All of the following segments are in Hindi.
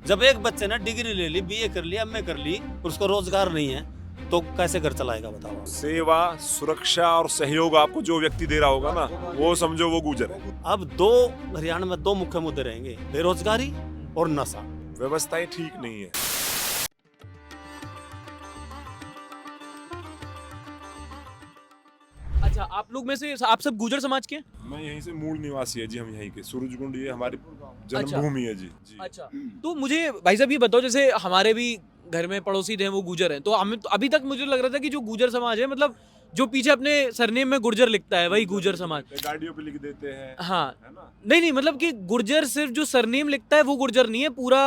जब एक बच्चे ने डिग्री ले ली, बीए कर ली, एमए कर ली, और उसको रोजगार नहीं है, तो कैसे घर चलाएगा बताओ। सेवा, सुरक्षा और सहयोग आपको जो व्यक्ति दे रहा होगा ना, वो समझो वो गुजर है। अब हरियाणा में दो मुख्य मुद्दे रहेंगे, बेरोजगारी और नशा। व्यवस्थाएं ठीक नहीं है। अच्छा, आप लोग में से आप सब गुर्जर समाज के हैं? मैं यहीं से मूल निवासी है जी, हम यहीं के सूरजकुंड, ये हमारी अच्छा। जन्मभूमि है जी। जी। अच्छा, तो मुझे भाई साहब ये बताओ, जैसे हमारे भी घर में पड़ोसी थे वो गुर्जर हैं, तो हमें तो अभी तक मुझे लग रहा था कि जो गुर्जर समाज है, मतलब जो पीछे अपने सरनेम में गुर्जर लिखता है वही गुर्जर समाज। गाड़ियों पे लिख देते हैं, हाँ, है ना। नहीं मतलब कि गुर्जर सिर्फ जो सरनेम लिखता है वो गुर्जर नहीं है, पूरा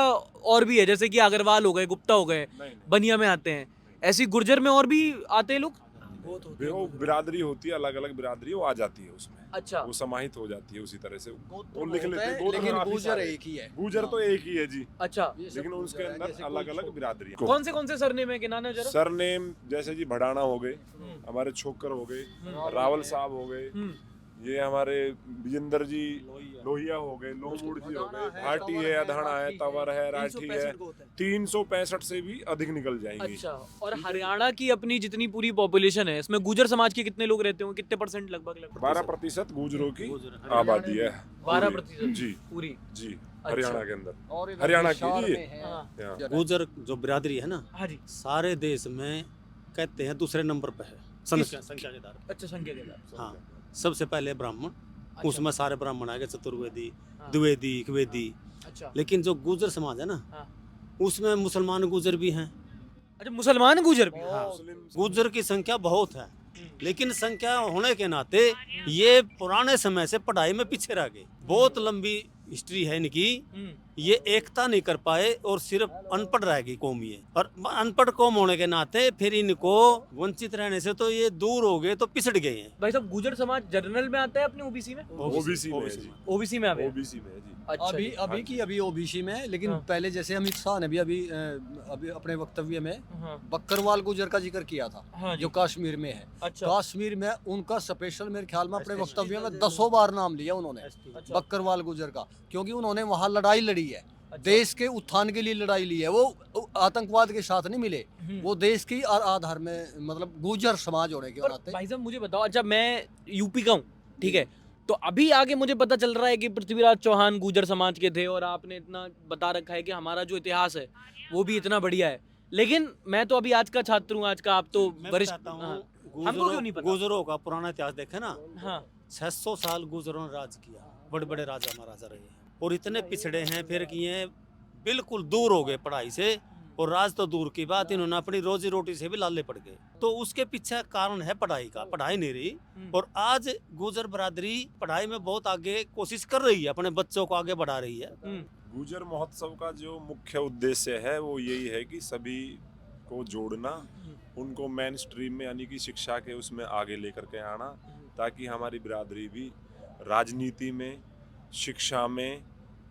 और भी है, जैसे कि अग्रवाल हो गए, गुप्ता हो गए, नहीं, बनिया में आते हैं, ऐसी गुर्जर में और भी आते हैं लोग। वो बिरादरी होती है, अलग अलग बिरादरी, वो आ जाती है उसमें। अच्छा, वो समाहित हो जाती है उसी तरह से, गोत्र वो लिख होता लेते है, हैं। गोत्र लेकिन काफी गुर्जर सारे। एक ही है। गुजर तो एक ही है जी, अच्छा, ये सब लेकिन उसके गुर्जर है, अंदर जैसे अलग कोई अलग बिरादरी है। कौन से सरनेम है, के नाम है जरा? सरनेम जैसे जी भड़ाना हो गए, हमारे छोकर हो गए, रावल साहब हो गए, ये हमारे विजेंद्र जी लोहिया हो गए, लोहमूड़ जी हो गए, भाटी है, अधाना है, तंवर है, राठी है, 365 से भी अधिक निकल जाएंगे। अच्छा, और हरियाणा की अपनी जितनी पूरी पॉपुलेशन है, इसमें गुर्जर समाज के कितने लोग रहते होंगे, कितने परसेंट लगभग? 12% गुजरों की गुर्जर, आबादी है। 12% जी पूरी। जी, हरियाणा के अंदर। और इधर हरियाणा की हिसार जी। में है। हाँ। यहाँ। गुर्जर जो बिरादरी है ना, हाँ जी। सारे देश में कहते हैं दूसरे नंबर पे है संख्या के आधार अच्छा, संख्या के साथ। पे। हाँ, सबसे पहले ब्राह्मण, अच्छा। उसमें सारे ब्राह्मण आएंगे, चतुर्वेदी, हाँ। द्विवेदी, इकवेदी। अच्छा, लेकिन जो गुर्जर समाज है ना, हाँ। उसमें मुसलमान गुर्जर भी हैं। अच्छा, मुसलमान गुर्जर भी? हाँ, मुस्लिम गुर्जर की संख्या बहुत है, लेकिन संख्या होने के नाते ये पुराने समय से पढ़ाई में पीछे रह गए। बहुत लंबी हिस्ट्री है इनकी, ये एकता नहीं कर पाए और सिर्फ अनपढ़ रह गई कौम ये। और अनपढ़ कौम होने के नाते फिर इनको वंचित रहने से तो ये दूर हो गए, तो पिछड़ गए हैं। भाई साहब, गुर्जर समाज जनरल में आता है अपने ओबीसी में? ओबीसी में है जी। ओबीसी में आवे? ओबीसी में है जी। अच्छा अभी जी। अभी की अभी ओबीसी में है, लेकिन हाँ। पहले जैसे अमित शाह ने भी अभी अपने वक्तव्य में हाँ, बक्करवाल गुर्जर का जिक्र किया था, हाँ जी। जो कश्मीर में है। अच्छा, कश्मीर में उनका स्पेशल मेरे ख्याल में अपने ST वक्तव्य में 10 बार नाम लिया उन्होंने, अच्छा। बक्करवाल गुर्जर का, क्योंकि उन्होंने वहाँ लड़ाई लड़ी है, अच्छा। देश के उत्थान के लिए लड़ाई ली है। वो आतंकवाद के साथ नहीं मिले, वो देश की आधार में, मतलब गुर्जर समाज होने के और नाते। भाई साहब मुझे बताओ, अच्छा मैं यूपी का हूँ, ठीक है, तो अभी आगे मुझे पता चल रहा है कि पृथ्वीराज चौहान गुर्जर समाज के थे, और आपने इतना बता रखा है कि हमारा जो इतिहास है वो भी इतना बढ़िया है, लेकिन मैं तो अभी आज का छात्र हूँ, आज का आप तो मैं वरिष्ठ। बताता हूँ, हाँ, हमको क्यों नहीं पता? गुर्जरों का पुराना इतिहास देखे ना, हाँ, 600 साल गुर्जरों ने राज किया, बड़े बड़े राजा महाराजा रहे हैं, और इतने पिछड़े हैं, फिर किए बिल्कुल दूर हो गए पढ़ाई से, और राज तो दूर की बात, इन्होंने अपनी रोजी रोटी से भी लाले पड़ गए। तो उसके पीछे कारण है पढ़ाई का, पढ़ाई नहीं रही। और आज गुर्जर बरादरी पढ़ाई में बहुत आगे कोशिश कर रही है, अपने बच्चों को आगे बढ़ा रही है। गुजर महोत्सव का जो मुख्य उद्देश्य है वो यही है कि सभी को जोड़ना, उनको मेन स्ट्रीम में यानी कि शिक्षा के उसमें आगे लेकर के आना, ताकि हमारी बिरादरी भी राजनीति में, शिक्षा में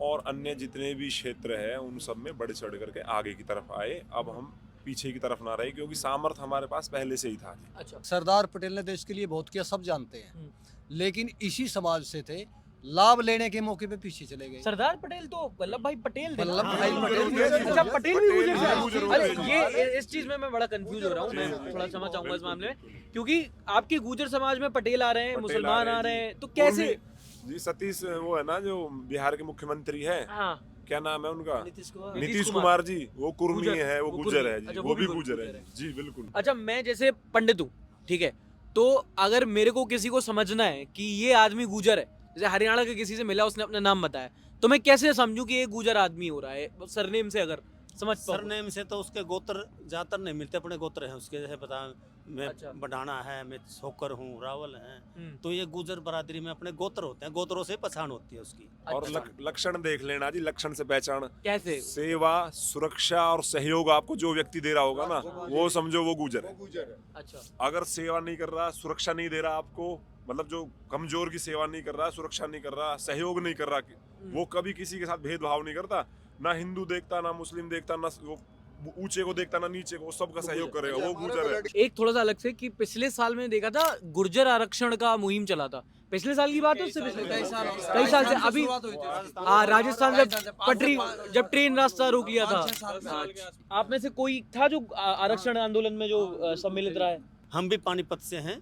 और अन्य जितने भी क्षेत्र है उन सब में बढ़ चढ़ करके आगे की तरफ आए। अब हम पीछे की तरफ ना रहे, क्योंकि सामर्थ्य हमारे पास पहले से ही था जी। अच्छा, सरदार पटेल ने देश के लिए बहुत किया, सब जानते हैं, लेकिन इसी समाज से थे, लाभ लेने के मौके पे पीछे चले गए। सरदार पटेल तो वल्लभ भाई पटेल थे ना? वल्लभ भाई पटेल। अच्छा, पटेल भी गुजर पटेल भी से? गुजर अरे होते हैं। ये इस चीज में मैं बड़ा कंफ्यूज हो रहा हूँ, मैं थोड़ा समझ चाहूंगा इस मामले में, क्योंकि आपके गुजर समाज में पटेल आ रहे हैं, पटेल मुसलमान आ जी। रहे हैं, तो कैसे? जी सतीश, वो है ना जो बिहार के मुख्यमंत्री है, हाँ, क्या नाम है उनका? नीतीश नीतीश कुमार जी, वो कुर्मी गुर्जर, है, वो वो गुजर कुर्मी। है जी, अच्छा, वो भी गुजर है जी, बिल्कुल। अच्छा, मैं जैसे पंडित हूँ, ठीक है, तो अगर मेरे को किसी को समझना है कि ये आदमी गुजर है, जैसे हरियाणा के किसी से मिला, उसने अपना नाम बताया, तो मैं कैसे समझूं कि ये गुजर आदमी हो रहा है? सरनेम से अगर समझ पाऊं। सरनेम से तो उसके गोत्र ज्यादातर नहीं मिलते, अपने गोत्र हैं उसके, जैसे बता मैं अच्छा। बढ़ाना है, मैं छोकर हूँ, रावल है, तो ये गुर्जर बरादरी में अपने गोत्र होते हैं, गोत्रों से पहचान होती है उसकी। और अच्छा। लक्षण देख लेना जी, लक्षण से पहचान। कैसे? सेवा, सुरक्षा और सहयोग आपको जो व्यक्ति दे रहा होगा ना, वो समझो वो गुजर है। अच्छा, अगर सेवा नहीं कर रहा, सुरक्षा नहीं दे रहा आपको, मतलब जो कमजोर की सेवा नहीं कर रहा, सुरक्षा नहीं कर रहा, सहयोग नहीं कर रहा, वो कभी किसी के साथ भेदभाव नहीं करता, ना हिंदू देखता, ना मुस्लिम देखता, ना वो वो ऊंचे को देखता ना नीचे को, सबका सहयोग करेगा, वो गुर्जर है। एक थोड़ा सा अलग से कि पिछले साल मैंने देखा था गुर्जर आरक्षण का मुहिम चला था, पिछले साल की बात है, उससे पिछले कई साल से। अभी हाँ, राजस्थान जब पटरी, जब ट्रेन रास्ता रोक लिया था, आप में से कोई था जो आरक्षण आंदोलन में जो सम्मिलित रहा है? हम भी पानीपत से हैं,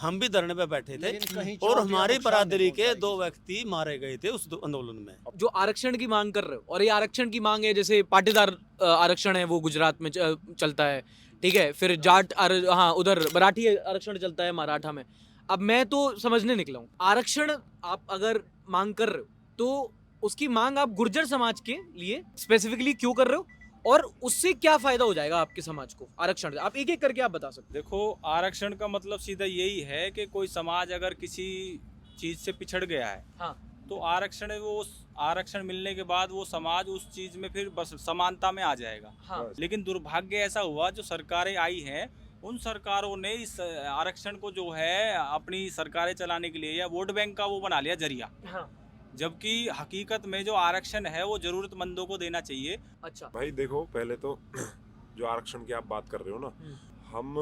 हम भी धरने पे बैठे थे लेकिन कहीं और चौकी हमारी आरक्षण बरादरी नहीं के होता 2 व्यक्ति मारे गए थे उस आंदोलन में। जो आरक्षण की मांग कर रहे हो, और ये आरक्षण की मांग है, जैसे पाटीदार आरक्षण है वो गुजरात में चलता है, ठीक है, फिर जाट हाँ उधर मराठी आरक्षण चलता है मराठा में। अब मैं तो समझने निकला हूँ, आरक्षण आप अगर मांग कर रहे हो तो उसकी मांग आप गुर्जर समाज के लिए स्पेसिफिकली क्यों कर रहे हो, और उससे क्या फायदा हो जाएगा आपके समाज को आरक्षण से? आप एक एक करके आप बता सकते देखो, आरक्षण का मतलब सीधा यही है कि कोई समाज अगर किसी चीज से पिछड़ गया है, हाँ, तो आरक्षण है, वो आरक्षण मिलने के बाद वो समाज उस चीज में फिर बस समानता में आ जाएगा। हाँ, लेकिन दुर्भाग्य ऐसा हुआ, जो सरकारें आई हैं उन सरकारों ने इस आरक्षण को जो है अपनी सरकारें चलाने के लिए या वोट बैंक का वो बना लिया जरिया, हाँ, जबकि हकीकत में जो आरक्षण है वो जरूरतमंदों को देना चाहिए। अच्छा, भाई देखो, पहले तो जो आरक्षण की आप बात कर रहे हो ना, हम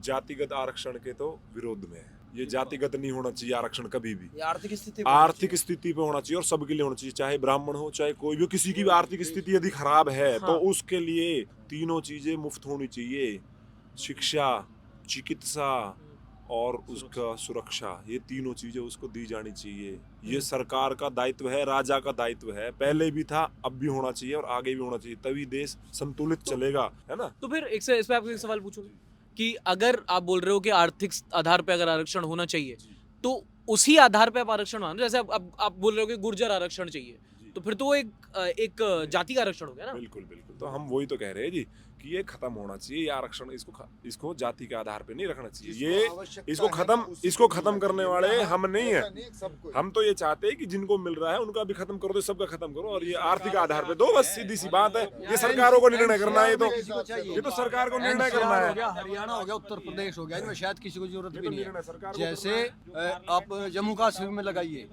जातिगत आरक्षण के तो विरोध में है। ये जातिगत नहीं होना चाहिए आरक्षण कभी भी, आर्थिक स्थिति आर्थिक स्थिति पे होना चाहिए और सबके लिए होना चाहिए, चाहे ब्राह्मण हो चाहे कोई भी, किसी की भी आर्थिक स्थिति यदि खराब है हाँ। तो उसके लिए तीनों चीजें मुफ्त होनी चाहिए, शिक्षा, चिकित्सा और उसका सुरक्षा, ये तीनों चीजें उसको दी जानी चाहिए। ये सरकार का दायित्व है, राजा का दायित्व है, पहले भी था, अब भी होना चाहिए और आगे भी होना चाहिए, तभी देश संतुलित चलेगा, है ना। तो फिर इस पे आपसे एक सवाल पूछूंगी कि अगर आप बोल रहे हो कि आर्थिक आधार पे अगर आरक्षण होना चाहिए, तो उसी आधार पे आप आरक्षण मानो, जैसे अब आप बोल रहे हो कि गुर्जर आरक्षण चाहिए, तो फिर तो वो एक जाति का आरक्षण हो गया ना? बिल्कुल बिल्कुल, तो हम वही तो कह रहे हैं जी कि ये खत्म होना चाहिए, ये आरक्षण इसको जाति के आधार पे नहीं रखना चाहिए। ये इसको खत्म करने वाले हम नहीं है। हम तो ये चाहते हैं कि जिनको मिल रहा है उनका भी खत्म करो, तो सबका खत्म करो, और ये आर्थिक आधार पे दो, बस सीधी सी बात है। ये सरकारों को निर्णय करना है, ये तो सरकार को निर्णय करना हो है। गया, हरियाणा हो गया, उत्तर प्रदेश हो गया, इनमें शायद किसी को जरूरत ये भी तो नहीं निर्णय है। सरकार को जैसे आप जम्मू कश्मीर में लगाइए,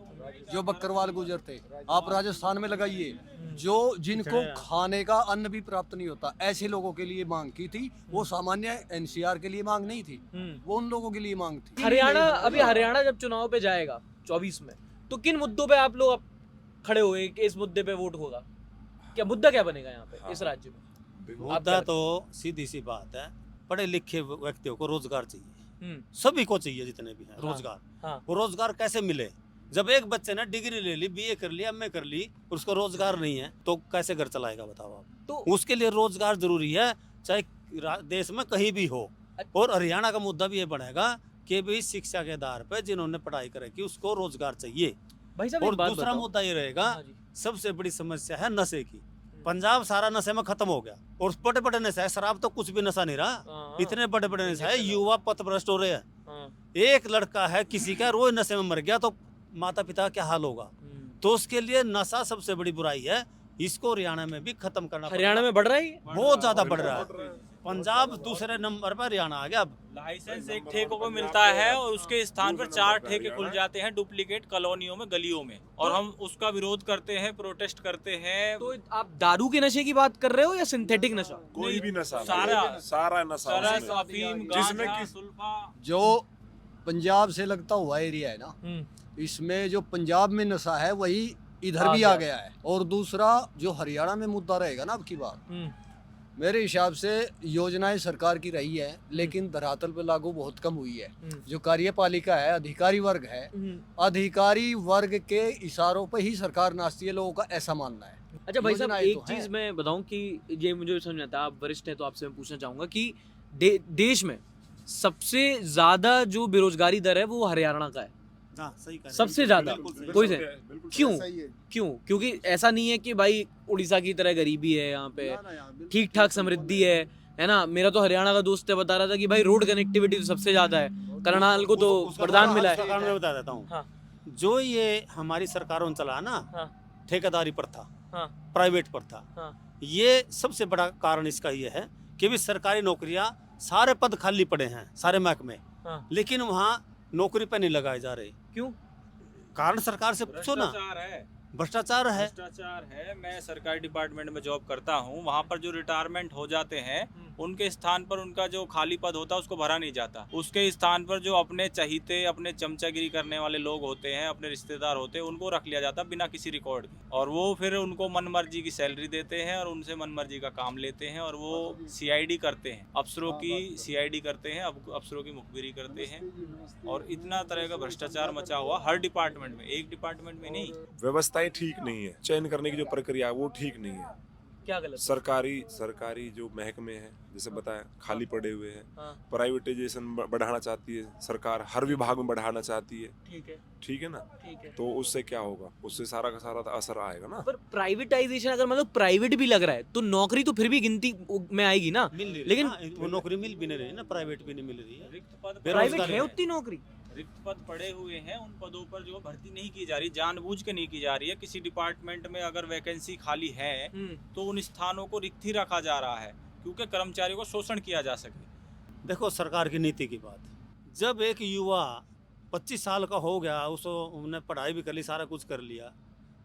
जो बकरवाल गुजर थे, आप राजस्थान में लगाइए, जो जिनको खाने का अन्न भी प्राप्त नहीं होता, ऐसे लोगों के लिए मांग की थी। वो सामान्य एनसीआर के लिए मांग नहीं थी, वो उन लोगों के लिए मांग थी। हरियाणा, अभी हरियाणा जब चुनाव पे जाएगा 24 में, तो किन मुद्दों पे आप लोग खड़े हुए कि इस मुद्दे पे वोट होगा? क्या मुद्दा क्या बनेगा यहाँ पे इस राज्य में? मुद्दा तो सीधी सी बात है, पढ़े लिखे व्यक्तियों को रोजगार चाहिए, सभी को चाहिए, जितने भी हैं रोजगार। हाँ। वो रोजगार कैसे मिले? जब एक बच्चे ने डिग्री ले ली, बीए कर लिया, एमए कर ली, उसको रोजगार नहीं है तो कैसे घर चलाएगा बताओ आप? तो उसके लिए रोजगार जरूरी है, चाहे देश में कहीं भी हो। और हरियाणा का मुद्दा भी ये बनेगा कि भी शिक्षा के आधार पर जिन्होंने पढ़ाई करेगी उसको रोजगार चाहिए। भाई साहब, और एक बात दूसरा बताओ। मुद्दा ये रहेगा, हाँ जी। सबसे बड़ी समस्या है नशे की। पंजाब सारा नशे में खत्म हो गया, और बड़े बड़े नशा है, शराब तो कुछ भी नशा नहीं रहा, हाँ, इतने बड़े बड़े नशा है, युवा पथभ्रष्ट हो रहे हैं। हाँ, एक लड़का है किसी का रोज नशे में मर गया तो माता पिता का क्या हाल होगा? तो उसके लिए नशा सबसे बड़ी बुराई है, इसको हरियाणा में भी खत्म करना हरियाणा में बढ़ रहा है ये? बहुत ज्यादा बढ़ रहा है। पंजाब दूसरे नंबर पर, हरियाणा आ गया अब। लाइसेंस एक ठेके को मिलता है और उसके स्थान पर 4 ठेके खुल जाते हैं डुप्लीकेट कॉलोनियों में, गलियों में, और हम उसका विरोध करते हैं, प्रोटेस्ट करते हैं। तो आप दारू के नशे की बात कर रहे हो या सिंथेटिक नशा? कोई भी नशा, सारा नशा सरस, उसमें। अफीम, जिसमें गांजा, कि- सुल्फा। जो पंजाब से लगता हुआ एरिया है ना, इसमें जो पंजाब में नशा है वही इधर भी आ गया है। और दूसरा जो हरियाणा में मुद्दा रहेगा ना, अब की बात मेरे हिसाब से योजनाएं सरकार की रही है, लेकिन धरातल पे लागू बहुत कम हुई है। जो कार्यपालिका है, अधिकारी वर्ग है, अधिकारी वर्ग के इशारों पे ही सरकार नाचती है, लोगों का ऐसा मानना है। अच्छा भाई साहब, योजनाएं एक तो चीज हैं। मैं बताऊं कि ये मुझे समझ आता है, आप वरिष्ठ हैं तो आपसे मैं पूछना चाहूंगा कि देश में सबसे ज्यादा जो बेरोजगारी दर है वो हरियाणा का है, हाँ, सही कह रहे हैं। सबसे ज्यादा। बिल्कुल सही। कोई से बिल्कुल क्यों? सही है। क्यों? क्योंकि ऐसा नहीं है कि भाई उड़ीसा की तरह गरीबी है यहाँ पे, ना, यहाँ बिल्कुल ठीक ठाक समृद्धि है ना। मेरा तो हरियाणा का दोस्त है, बता रहा था कि भाई रोड कनेक्टिविटी तो सबसे ज्यादा है, करनाल को तो उसका वरदान तो मिला है। सरकार में बता देता हूँ, हाँ। जो ये हमारी सरकारों ने चला ना, हाँ। ठेकेदारी प्रथा, हाँ। प्राइवेट प्रथा, हाँ। ये सबसे बड़ा कारण इसका ये है कि भी सरकारी नौकरियां, सारे पद खाली पड़े हैं सारे महकमे, हाँ। लेकिन वहाँ नौकरी पे नहीं लगाए जा रहे। क्यों? कारण सरकार से पूछो ना, भ्रष्टाचार है। भ्रष्टाचार है। भ्रष्टाचार है। मैं सरकारी डिपार्टमेंट में जॉब करता हूँ, वहाँ पर जो रिटायरमेंट हो जाते हैं उनके स्थान पर उनका जो खाली पद होता है उसको भरा नहीं जाता। उसके स्थान पर जो अपने चहीते, अपने चमचागिरी करने वाले लोग होते हैं, अपने रिश्तेदार होते हैं, उनको रख लिया जाता बिना किसी रिकॉर्ड के, और वो फिर उनको मनमर्जी की सैलरी देते हैं और उनसे मनमर्जी का काम लेते हैं, और वो सीआईडी करते हैं, अफसरों की सीआईडी करते हैं, अफसरों की मुखबिरी करते हैं, और इतना तरह का भ्रष्टाचार मचा हुआ हर डिपार्टमेंट में, एक डिपार्टमेंट में नहीं। व्यवस्थाएं ठीक नहीं है, चयन करने की जो प्रक्रिया है वो ठीक नहीं है। क्या गलत? सरकारी जो महकमे हैं, जैसे बताया, खाली पड़े हुए हैं। हाँ। प्राइवेटाइजेशन बढ़ाना चाहती है सरकार, हर विभाग में बढ़ाना चाहती है। ठीक है ना? ठीक है। तो उससे क्या होगा? उससे सारा का सारा असर आएगा ना। पर प्राइवेटाइजेशन अगर मतलब प्राइवेट भी लग रहा है तो नौकरी तो फिर भी गिनती में आएगी ना। मिल नहीं रही, लेकिन हाँ, वो नौकरी मिल भी नहीं रही ना, प्राइवेट भी नहीं मिल रही है। रिक्त पद प्राइवेट बेरोजगारी है है। उतनी नौकरी। रिक्त पद पड़े हुए हैं, उन पदों पर जो भर्ती नहीं की जा रही, जानबूझ के नहीं की जा रही है। किसी डिपार्टमेंट में अगर वैकेंसी खाली है तो उन स्थानों को रिक्त ही रखा जा रहा है, क्योंकि कर्मचारियों को शोषण किया जा सके। देखो सरकार की नीति की बात, जब एक युवा 25 साल का हो गया, उसने पढ़ाई भी कर ली, सारा कुछ कर लिया,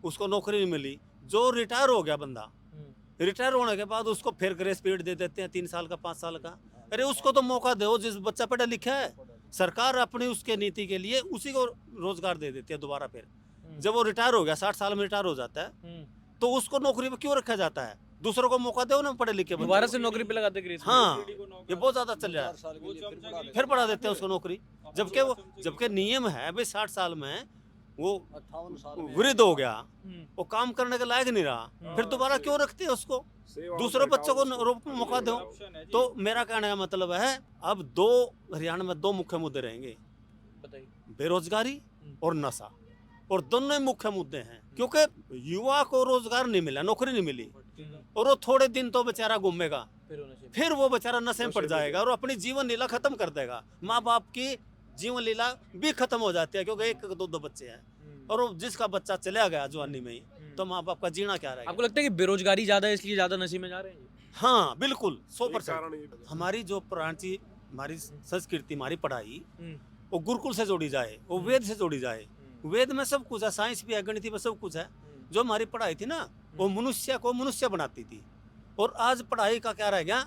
उसको नौकरी नहीं मिली, जो रिटायर हो गया बंदा, रिटायर होने के बाद उसको फिर ग्रेस पीरियड दे देते हैं 3 साल का, 5 साल का। अरे उसको तो मौका दो, जिस बच्चा पढ़ा लिखा है, सरकार अपनी उसके नीति के लिए उसी को रोजगार दे देती है दोबारा। फिर जब वो रिटायर हो गया, 60 साल में रिटायर हो जाता है, तो उसको नौकरी पे क्यों रखा जाता है? दूसरों को मौका दो ना, पढ़े लिखे बंदे दोबारा को। से नौकरी पे लगाते ग्रेस। हाँ, ये बहुत ज्यादा चल रहा है। फिर बढ़ा देते हैं उसको नौकरी, जबकि नियम है भाई 60 साल में वो 58 साल में वृद्ध हो गया, वो काम करने के लायक नहीं रहा, फिर दोबारा क्यों रखते हैं उसको? दूसरे बच्चों को मौका दो। तो मेरा कहने का मतलब है, अब हरियाणा में 2 मुख्य मुद्दे रहेंगे, बताइए। बेरोजगारी और नशा, और दोनों ही मुख्य मुद्दे हैं। क्योंकि युवा को रोजगार नहीं मिला, नौकरी नहीं मिली, और वो थोड़े दिन तो बेचारा घूमेगा, फिर वो बेचारा नशे में पड़ जाएगा और अपनी जीवन लीला खत्म कर देगा। माँ बाप की जीवन लीला भी खत्म हो जाती है, क्योंकि 1-2 बच्चे हैं, और वो जिसका बच्चा चला गया जवानी में ही, तो माँ बाप का जीना क्या रहेगा? आपको लगता है कि बेरोजगारी ज्यादा है इसलिए ज्यादा नशे में जा रहे हैं? हाँ बिल्कुल, एक 100%। कारण ये भी है। हमारी जो पुरानी, हमारी संस्कृति, हमारी पढ़ाई, वो गुरुकुल से जोड़ी जाए, वो वेद से जोड़ी जाए। वेद में सब कुछ है, साइंस भी है, गणित में सब कुछ है। जो हमारी पढ़ाई थी ना, वो मनुष्य को मनुष्य बनाती थी। और आज पढ़ाई का क्या रह गया?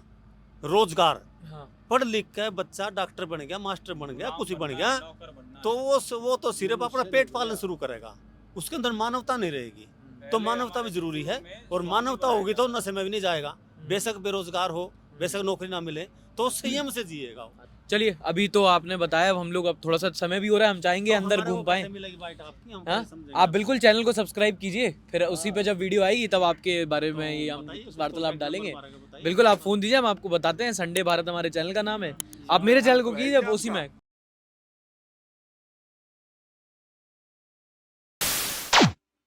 रोजगार। हाँ। पढ़ लिख के बच्चा डॉक्टर बन गया, मास्टर बन गया, कुछ बन गया, नौकर बनना है। तो वो तो सिर्फ अपना पेट पालन शुरू करेगा, उसके अंदर मानवता नहीं रहेगी। तो मानवता भी जरूरी है, और मानवता होगी तो नशे में भी नहीं जाएगा। बेशक बेरोजगार हो, बेशक नौकरी ना मिले, तो संयम से जिएगा। चलिए, अभी तो आपने बताया, अब हम लोग, अब थोड़ा सा समय भी हो रहा है, हम चाहेंगे तो अंदर हमारे घूम वो पाए। कैसे मिलेगी बाइट आपकी, हम हाँ? कैसे समझेंगे? आप बिल्कुल चैनल को सब्सक्राइब कीजिए, फिर उसी पे जब वीडियो आएगी तब आपके बारे में ये हम बताइए, उसको वार्तालाप contact डालेंगे। नंबर बताइए। बिल्कुल, आप फोन दीजिए, हम आपको बताते हैं। संडे भारत हमारे चैनल का नाम है, आप मेरे चैनल को कीजिए, अब उसी में